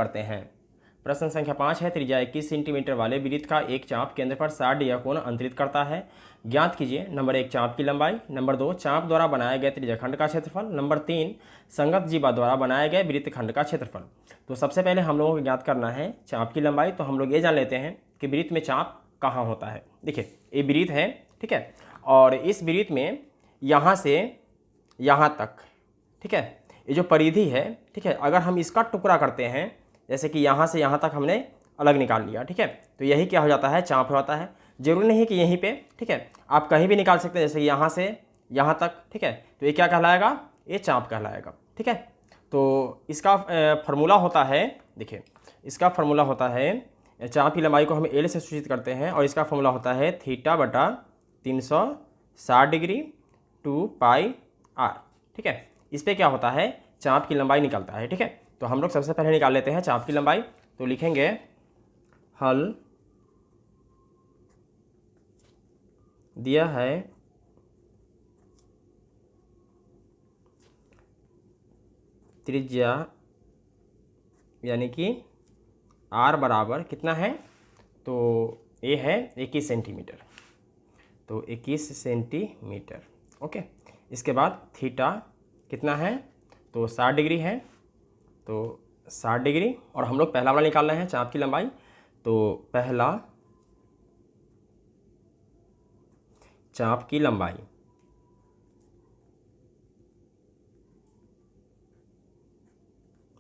करते हैं। प्रश्न संख्या 5 है, त्रिज्या 21 सेंटीमीटर वाले वृत्त का एक चाप केंद्र पर 60 डिग्री कोण अंतरित करता है, ज्ञात कीजिए। नंबर 1 चाप की लंबाई, नंबर 2 चाप द्वारा बनाए गए त्रिज्याखंड का क्षेत्रफल, नंबर 3 संगत जीवा द्वारा बनाए गए वृत्तखंड का क्षेत्रफल। तो सबसे पहले हम लोगों को ज्ञात करना है चाप की लंबाई। तो हम लोग ये जान लेते हैं कि वृत्त में चाप कहाँ होता है। देखिए ये वृत्त है, ठीक है, और इस वृत्त में यहाँ से यहाँ तक, ठीक है, ये जो परिधि है, ठीक है, अगर हम इसका टुकड़ा करते हैं, जैसे कि यहाँ से यहाँ तक हमने अलग निकाल लिया, ठीक है, तो यही क्या हो जाता है, चाप हो जाता है। जरूरी नहीं कि यहीं पे, ठीक है, आप कहीं भी निकाल सकते हैं, जैसे यहाँ से यहाँ तक, ठीक है, तो ये क्या कहलाएगा, ये चाप कहलाएगा, ठीक है। तो इसका फार्मूला होता है, देखिए इसका फार्मूला होता है, चाप की लंबाई को हम एल से सूचित करते हैं और इसका फार्मूला होता है थीटा बटा 360 डिग्री 2 पाई आर, ठीक है। इस पर क्या होता है, चाप की लंबाई निकलता है, ठीक है। तो हम लोग सबसे पहले निकाल लेते हैं चाप की लंबाई। तो लिखेंगे हल दिया है त्रिज्या यानी कि आर बराबर कितना है, तो ये है 21 सेंटीमीटर, तो 21 सेंटीमीटर, ओके। इसके बाद थीटा कितना है, तो 60 डिग्री है, तो 60 डिग्री, और हम लोग पहला वाला निकाल रहे हैं चाप की लंबाई। तो पहला चाप की लंबाई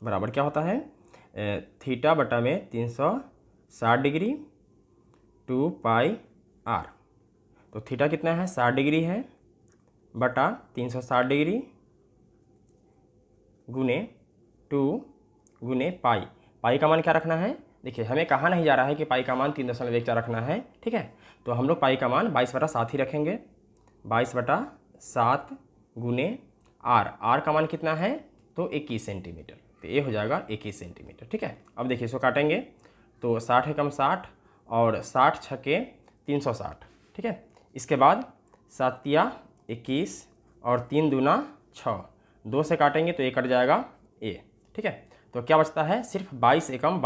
बराबर क्या होता है, थीटा बटा में 360 डिग्री 2 पाई आर। तो थीटा कितना है, 60 डिग्री है, बटा 360 डिग्री गुने 2 गुने पाई। पाई का मान क्या रखना है, देखिए हमें कहा नहीं जा रहा है कि पाई का मान 3.14 रखना है, ठीक है। तो हम लोग पाई का मान 22/7 ही रखेंगे, 22/7 गुने आर। आर का मान कितना है, तो 21 सेंटीमीटर, तो ये हो जाएगा 21 सेंटीमीटर, ठीक है। अब देखिए इसको काटेंगे, तो 60 एकम 60 और 60 छके 360, ठीक है। इसके बाद 7 तिया 21 और 3 दूना 6, 2 से काटेंगे तो ये कट जाएगा ए, ठीक है। तो क्या बचता है, सिर्फ 22 एकम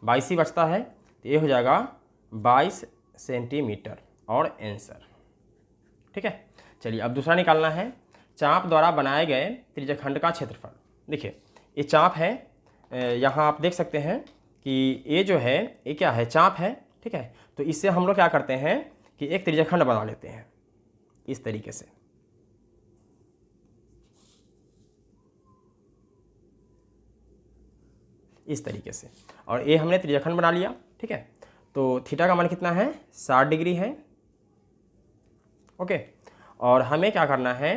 22 ही बचता है, तो ये हो जाएगा 22 सेंटीमीटर और आंसर, ठीक है। चलिए अब दूसरा निकालना है, चाप द्वारा बनाए गए त्रिज्याखंड का क्षेत्रफल। देखिए ये चाप है, यहाँ आप देख सकते हैं कि ये जो है ये क्या है, चाप है, ठीक है। तो इससे हम लोग क्या करते हैं कि एक त्रिज्याखंड बना लेते हैं इस तरीके से, इस तरीके से, और ये हमने त्रिज्याखंड बना लिया, ठीक है। तो थीटा का मान कितना है, 60 डिग्री है, ओके। और हमें क्या करना है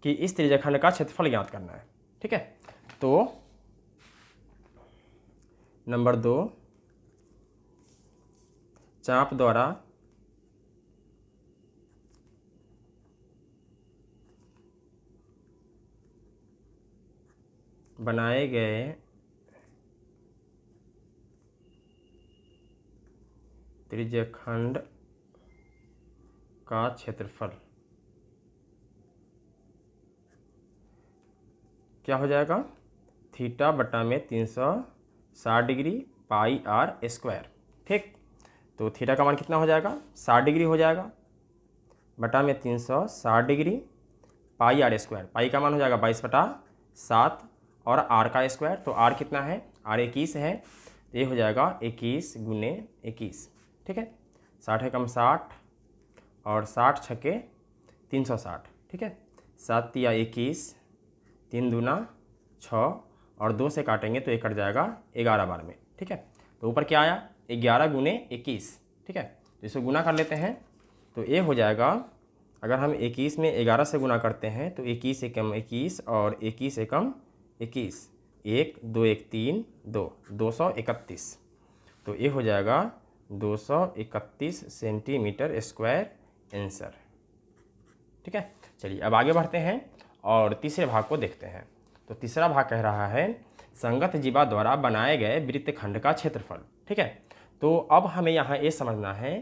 कि इस त्रिज्याखंड का क्षेत्रफल ज्ञात करना है, ठीक है। तो नंबर 2 चाप द्वारा बनाए गए त्रिज्याखंड का क्षेत्रफल क्या हो जाएगा, थीटा बटा में 360 डिग्री पाई आर स्क्वायर, ठीक। तो थीटा का मान कितना हो जाएगा, 60 डिग्री हो जाएगा, बटा में 360 डिग्री पाई आर स्क्वायर। पाई का मान हो जाएगा 22/7 और आर का स्क्वायर, तो आर कितना है, आर 21 है, तो ये हो जाएगा 21 गुने 21, ठीक है। 60 एकम 60 और 60 छके 360, ठीक है। 7 तिया 21, 3 दूना 6 और 2 से काटेंगे तो ये कट जाएगा 11 बार में, ठीक है। तो ऊपर क्या आया, 11 गुने 21, ठीक है। तो इसको गुना कर लेते हैं, तो ये हो जाएगा, अगर हम 21 में 11 से गुना करते हैं तो 21 एकम 21 और 21 एकम 21, 1 2 1 3 2 231, तो ये हो जाएगा 231 सेंटीमीटर स्क्वायर आंसर, ठीक है। चलिए अब आगे बढ़ते हैं और तीसरे भाग को देखते हैं। तो तीसरा भाग कह रहा है संगत जीवा द्वारा बनाए गए वृत्तखंड का क्षेत्रफल, ठीक है। तो अब हमें यहाँ ये समझना है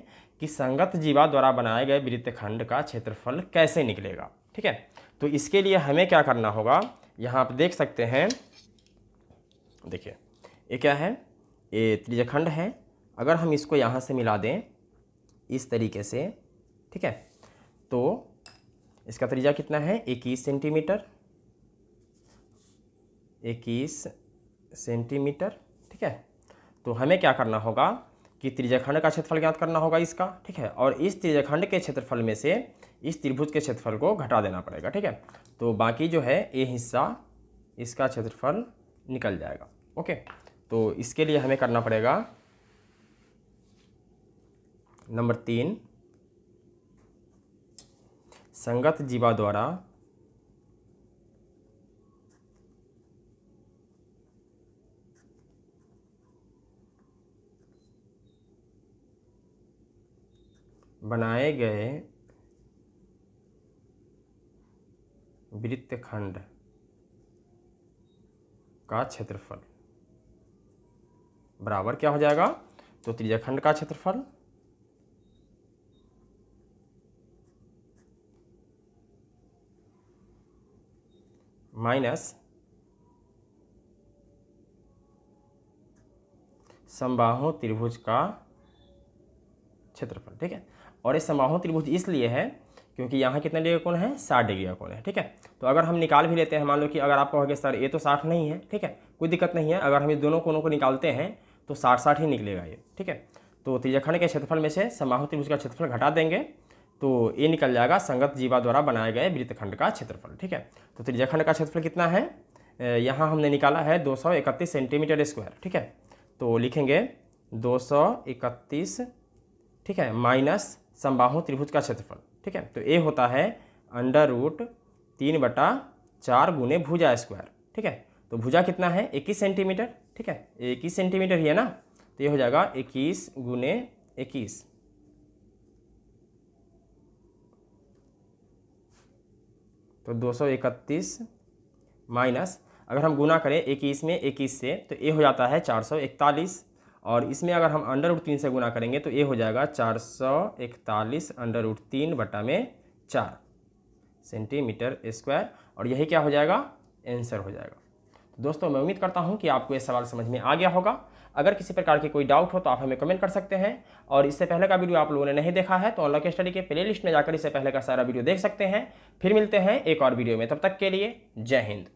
कि संगत जीवा द्वारा बनाए गए वृत्तखंड का क्षेत्रफल कैसे निकलेगा, ठीक है। तो इसके लिए हमें क्या करना होगा, यहाँ आप देख सकते हैं, देखिए ये क्या है, ये त्रिज्यखंड है। अगर हम इसको यहाँ से मिला दें इस तरीके से, ठीक है, तो इसका त्रिज्या कितना है, 21 सेंटीमीटर, 21 सेंटीमीटर, ठीक है। तो हमें क्या करना होगा कि त्रिज्यखंड का क्षेत्रफल ज्ञात करना होगा इसका, ठीक है, और इस त्रिज्यखंड के क्षेत्रफल में से इस त्रिभुज के क्षेत्रफल को घटा देना पड़ेगा, ठीक है। तो बाकी जो है ये हिस्सा इसका क्षेत्रफल निकल जाएगा। ओके, तो इसके लिए हमें करना पड़ेगा नंबर 3, संगत जीवा द्वारा बनाए गए वृत्तखंड का क्षेत्रफल बराबर क्या हो जाएगा, तो त्रिज्यखंड का क्षेत्रफल माइनस समबाहु त्रिभुज का क्षेत्रफल, ठीक है। और ये समबाहु त्रिभुज इसलिए है क्योंकि यहाँ कितने डिग्री का कोण है, 60 डिग्री का कोण है, ठीक है। तो अगर हम निकाल भी लेते हैं, मान लो कि अगर आप कहोगे सर ये तो 60 नहीं है, ठीक है, कोई दिक्कत नहीं है, अगर हम इस दोनों कोणों को निकालते हैं तो 60-60 ही निकलेगा ये, ठीक है। तो त्रिज्यखंड के क्षेत्रफल में से समबाहु त्रिभुज का क्षेत्रफल घटा देंगे तो ये निकल जाएगा संगत जीवा द्वारा बनाए गए वृत्तखंड का क्षेत्रफल, ठीक है। तो त्रिज्यखंड का क्षेत्रफल कितना है, यहाँ हमने निकाला है 231 सेंटीमीटर स्क्वायर, ठीक है। तो लिखेंगे 231, ठीक है, माइनस समबाहु त्रिभुज का क्षेत्रफल, ठीक है। तो ये होता है √3/4 गुने भुजा स्क्वायर, ठीक है। तो भुजा कितना है, 21 सेंटीमीटर, ठीक है, 21 सेंटीमीटर ही है ना, तो ये हो जाएगा 21 गुने 21, तो 231 माइनस, अगर हम गुना करें 21 में 21 से तो ये हो जाता है 441, और इसमें अगर हम √3 से गुना करेंगे तो ये हो जाएगा 441 √3/4 सेंटीमीटर स्क्वायर, और यही क्या हो जाएगा, आंसर हो जाएगा। तो दोस्तों मैं उम्मीद करता हूँ कि आपको ये सवाल समझ में आ गया होगा। अगर किसी प्रकार की कोई डाउट हो तो आप हमें कमेंट कर सकते हैं, और इससे पहले का वीडियो आप लोगों ने नहीं देखा है तो अनलॉक स्टडी के प्लेलिस्ट में जाकर इससे पहले का सारा वीडियो देख सकते हैं। फिर मिलते हैं एक और वीडियो में, तब तक के लिए जय हिंद।